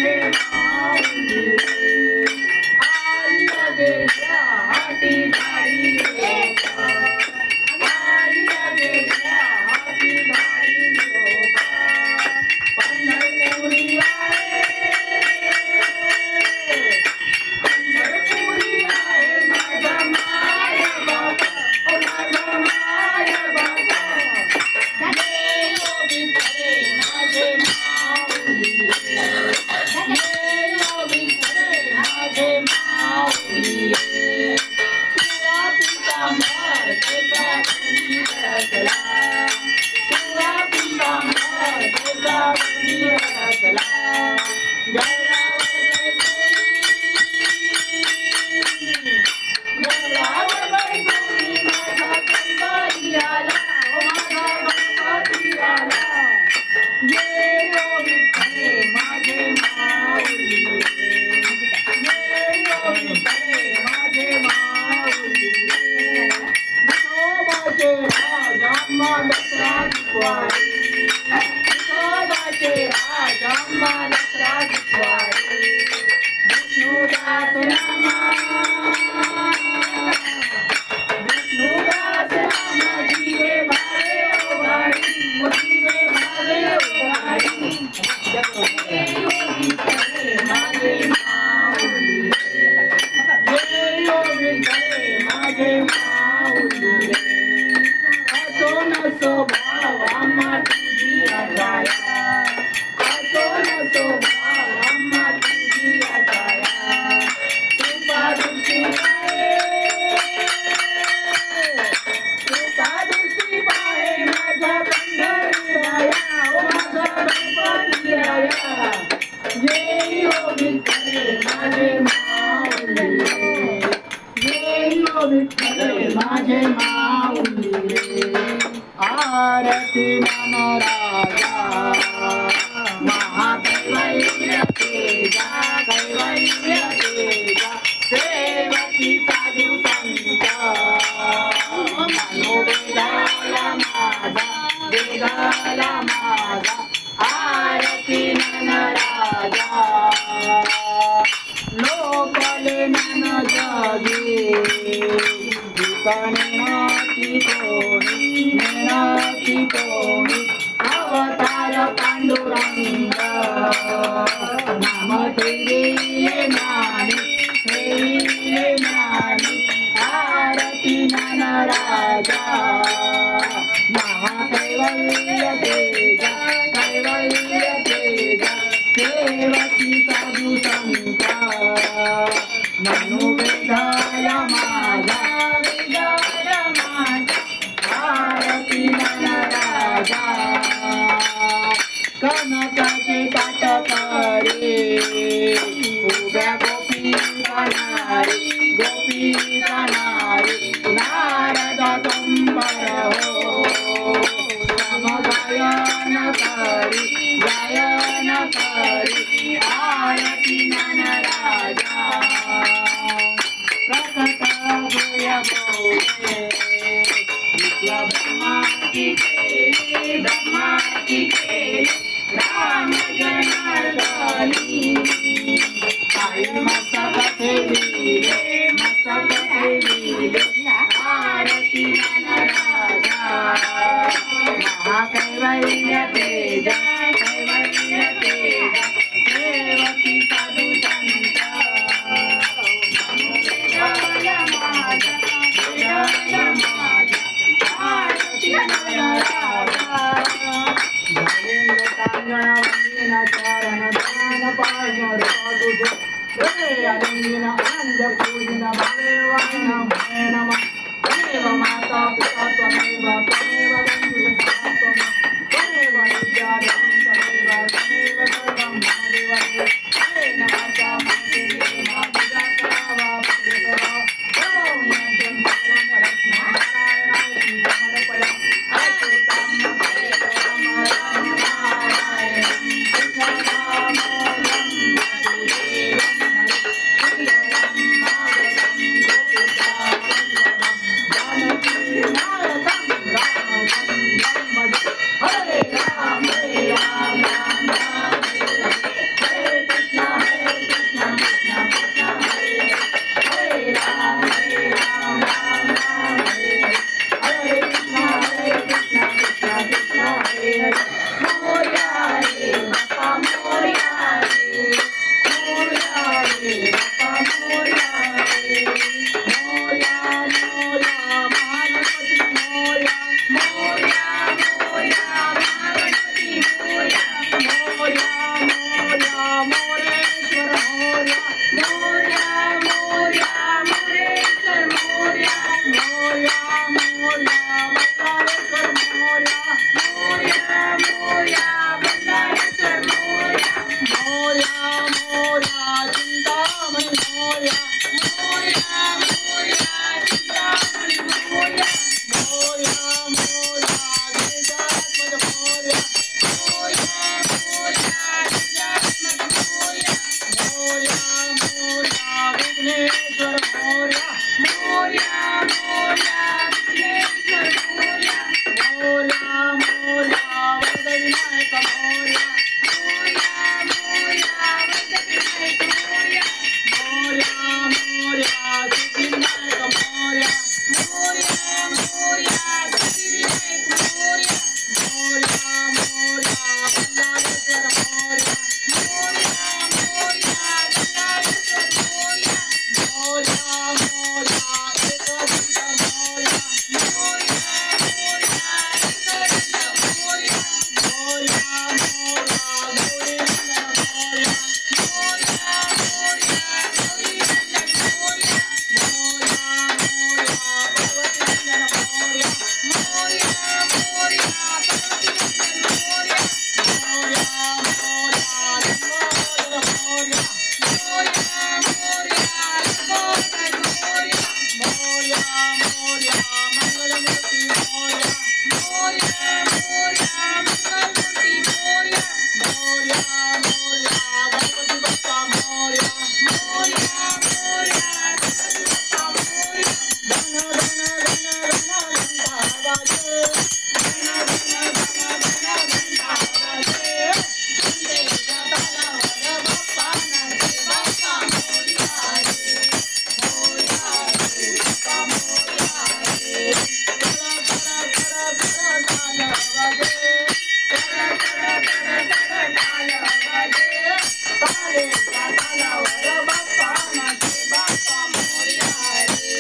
माझे माऊली आली गेल्या हाती गाडी लोका आली गेल्या हाती गाडी लोका पंढरपुरी आहे पंढरपुरी आहे माझा माय बाबा माझा माय बाबा विठ्ठले माझे माऊली विठ्ठले माझे माऊली तुला पितांबर त्याचा गुणी रचला तुला पितांबर त्याचा गुणी रचला गळावर बैसोनी माझा गणपती आला माझा गणपती आला ये यो विठ्ठले माझे माऊली ये यो विठ्ठले माझे माऊली विठोबाचे राजा दसरा जिवारी विठोबाचे राजा दसरा जिवारी विष्णुदास नामा विष्णुदास नामा जीवे भावे ओवाळी जीवे भावे ओवाळी ये यो विठ्ठले माझे माऊली ये यो विठ्ठले माझे माऊली असो नसो भाव आम्हा तुझी आचारा असो नसो भाव आम्हा तुझी आचारा कृपा दृष्टी कृपा दृष्टी पाहे माझा पंढरी राया माझा गणपती राया ये यो विठ्ठले माझे माऊली ये यो विठ्ठले माझे माऊली आरती राजा महाकैवल्य तेजा कैवल्य तेजा सेवकी साधू संत मनोवेदाला माझा आरती राजा लोकले नन जगे नेनाती कोणी अवतार पांडुरंग नाम ठेविले ज्ञानी आरती राजा महाकैवल्य तेजा सेवकी साधू संत मनोवेदाला माझा आरती राजा कनकाचे ताट करे उभ्या गोपी गाणारी नारद कंबर हो समगायन करी आरती राजा प्रकट होय बोले ब्रह्मा की राम जनार्दनी आई मस्तक ठेविले आरती राजा महाकैवल्य तेजा सेवकी साधू संत आरती चरण दान पाजर तुझे अलिंगन आनंद पूजन भावे नम त्वमेव माता पिता त्वमेव बंधु त्वमेव विद्याधरं त्वमेव सर्वं मम देवते हे नमः माता वा पुत्रवा ओम यज्ञं सकलं नारायणाय समर्पयामि अच्युतं केशवं Hare Ram, Hare तारेच्या तालावर बाप्पा नाचे बाप्पा मोरया रे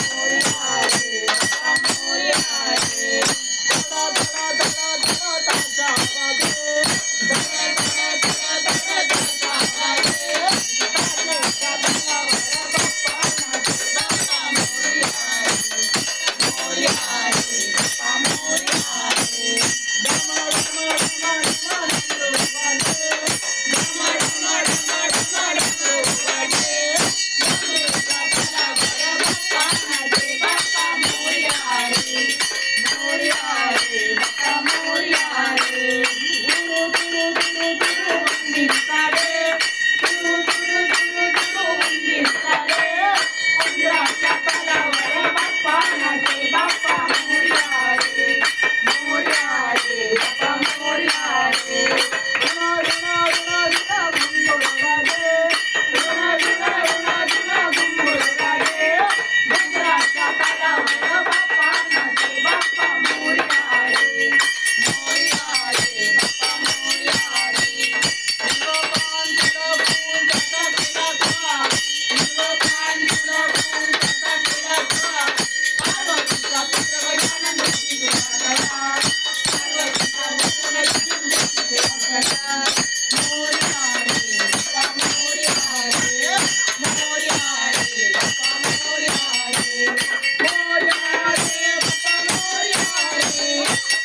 मोरया रे बाप्पा मोरया रे धडा धडा धडा धडा ताशा वाजे धडा धडा धडा धडा ताशा वाजे तारेच्या तालावर बाप्पा नाचे बाप्पा मोरया रे मोरया रे बाप्पा मोरया रे डमळ डमळ डमळ डमळ डमरू वाजे डमळ डमळ डमळ डमळ डमरू वाजे डमरूच्या तालावर बाप्पा नाचे बाप्पा मोरया रे मोरया रे बाप्पा मोरया रे गुरु गुरु गुरु गुरु वंदिता रे गुरु गुरु गुरु गुरु वंदिता रे उंदराच्या तालावर बाप्पा नाचे बाप्पा मोरया रे मोरया रे बाप्पा मोरया रे रुणा रुणा रुणा रुणा घुंगुर वाजे रुणा रुणा रुणा रुणा घुंगुर वाजे घुंगराच्या तालावर बाप्पा नाचे बाप्पा मोरया रे मोरया रे बाप्पा मोरया रे इंद्रपान तुला फूल त्याचा केला तुला इंद्रपान तुला फूल त्याचा केला तुला पार्वतीचा पुत्र गजानन देवी सेवा करा पार्वतीचा पुत्र गजानन देवी सेवा करा मोरया रे बाप्पा मोरया रे मोरया रे बाप्पा मोरया रे मोरया रे बाप्पा मोरया रे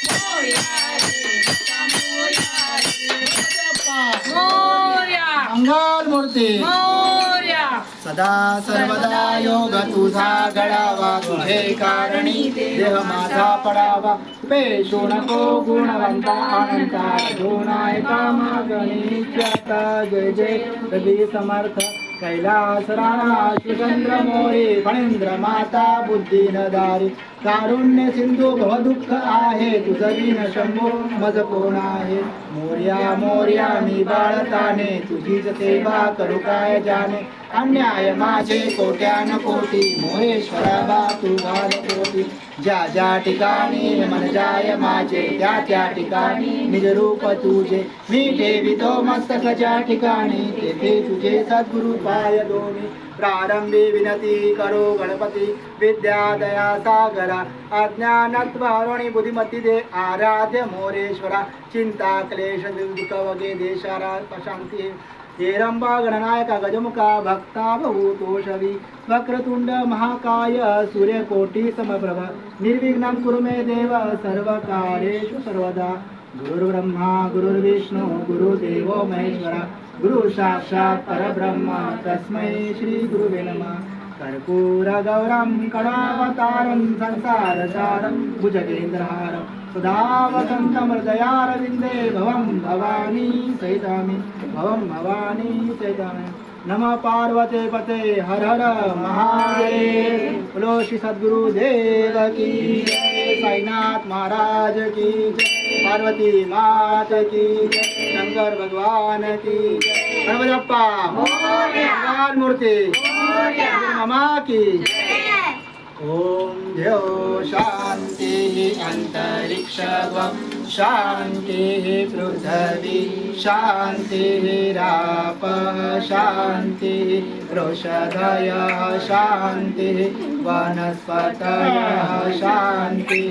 मोरया रे बाप्पा मोरया रे बाप्पा मोरया मंगल मूर्ती मोरया सदा सर्वदा योग तुझा घडावा तुझे कारणी देह माझा पडावा पेशू नको गुणवंता अनंता दोनायका मागणी जय जय कधी समर्थ कैलास राणा शिवचंद्र मोरे फणेंद्र माता बुद्धी नदारी कारुण्य सिंधू भवदुःख आहे तुझवीन शंभो मज कोण आहे मोर्या मोर्या मी बाळताने तुझीच सेवा करू काय जाणे अन्याय माझे कोट्यान कोटी मोरेश्वरा बा तू घाल कोटी ज्या ज्या ठिकाणी मन जाय माझे त्या त्या ठिकाणी निज रूप तुझे मी ठेवितो मस्तक ज्या ठिकाणी तेथे तुझे सद्गुरु पाय दोन्ही प्रारंभी विनती करो गणपती विद्या दया सागरा अज्ञानत्वारोणी बुद्धिमती दे आराध्य मोरेश्वरा चिंता क्लेश दुःख वगे देशारा शांती हेरंबा गणनायका गजमुखा भक्ता भूतोषवी वक्रतुंड महाकाय सूर्यकोटी समप्रभ निर्विघ्नं कुरु मे देव सर्वकार्येषु सर्वदा गुरुर्ब्रह्मा गुरुर्विष्णु गुरुदेवो महेश्वरा गुरु साक्षात् परब्रह्म तस्मै श्री गुरुवे नमः कर्पूरगौरं कणावतारं संसारसारं भुजगेन्द्रहारं सदा वसन्तं हृदयारविन्दे भवं भवानी सहितामि भवं भवानी सहितामि नमः पार्वते पते हर हर महादेव बोलो श्री सद्गुरु देव की जय साईनाथ महाराज की जय पार्वती मात की जय शंकर भगवान की जय गणपति बप्पा मंगल मूर्ति मामा की ओम ध्यो शांति अंतरिक्षं शांति पृथ्वी शांति रापः शांति वृषधयः शांति वनस्पतयः शांति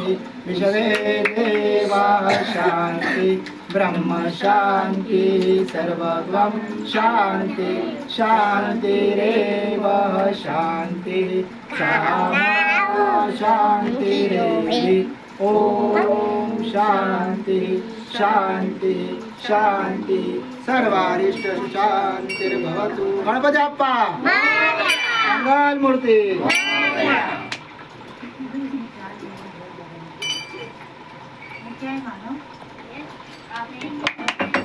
विश्वे देवाः शांति ब्रह्म शांति सर्वगं शांति शांतिरेव शांति शांतिरेवि ओम शांति शांति शांति सर्वारिष्ट शांतिर्भवतु गणपति बप्पा मंगल मूर्ति Okay, Mano. Yes.